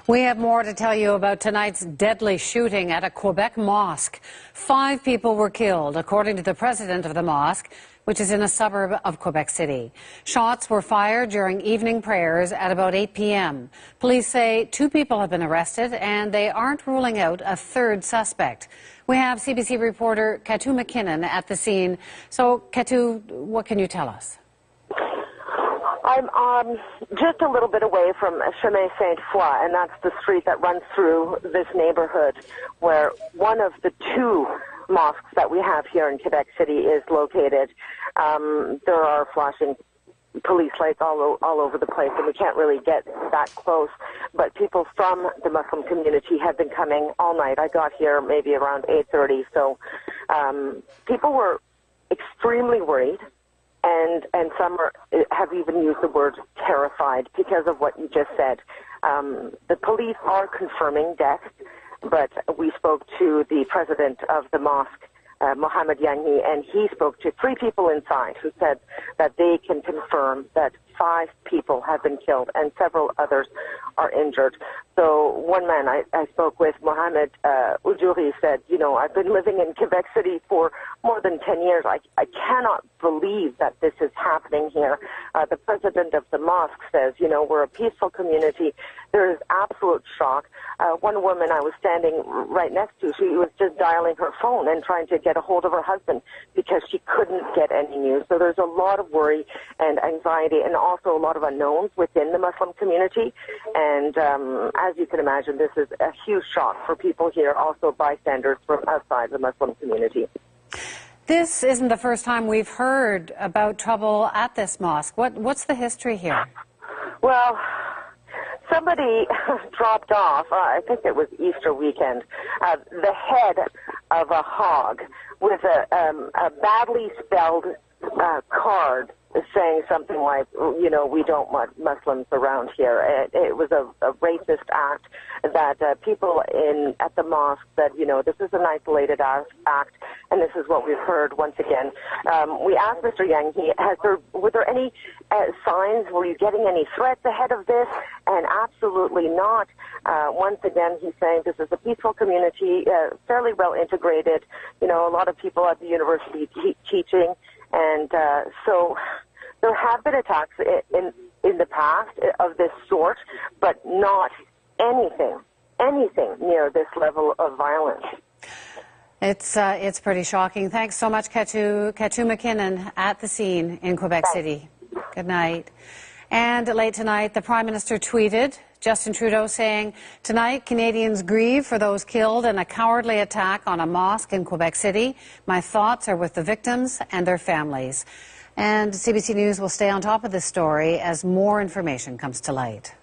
We have more to tell you about tonight's deadly shooting at a Quebec mosque. 5 people were killed, according to the president of the mosque, which is in a suburb of Quebec City. Shots were fired during evening prayers at about 8 p.m. Police say 2 people have been arrested and they aren't ruling out a 3rd suspect. We have CBC reporter Katu McKinnon at the scene. So, Katu, what can you tell us? I'm just a little bit away from Chemin Sainte-Foy, and that's the street that runs through this neighborhood where one of the 2 mosques that we have here in Quebec City is located. There are flashing police lights all over the place, and we can't really get that close. But people from the Muslim community have been coming all night. I got here maybe around 8:30, so people were extremely worried. And some have even used the word terrified because of what you just said. The police are confirming deaths, but we spoke to the president of the mosque, Mohammed Yanhi, and he spoke to 3 people inside who said that they can confirm that 5 people have been killed and several others are injured. So one man I spoke with, Mohammed Ujuri, said, I've been living in Quebec City for more than 10 years. I cannot believe that this is happening here. The president of the mosque says, we're a peaceful community. There is absolute shock. One woman I was standing right next to, she was just dialing her phone and trying to get a hold of her husband because she couldn't get any news. So there's a lot of worry and anxiety and also a lot of unknowns within the Muslim community. And as you can imagine, this is a huge shock for people here, also bystanders from outside the Muslim community. This isn't the first time we've heard about trouble at this mosque. What's the history here? Well, somebody dropped off, I think it was Easter weekend, the head of a hog with a badly spelled card saying something like, we don't want Muslims around here. It was a racist act that people at the mosque said, this is an isolated act, and this is what we've heard once again. We asked Mr. Yanhi, were there any signs, were you getting any threats ahead of this? And absolutely not. Once again, he's saying this is a peaceful community, fairly well integrated, a lot of people at the university teaching, and so there have been attacks in the past of this sort, but not anything near this level of violence. It's pretty shocking. Thanks so much, Katu McKinnon at the scene in Quebec City. Good night. And late tonight, the Prime Minister tweeted, Justin Trudeau saying, tonight Canadians grieve for those killed in a cowardly attack on a mosque in Quebec City. My thoughts are with the victims and their families. And CBC News will stay on top of this story as more information comes to light.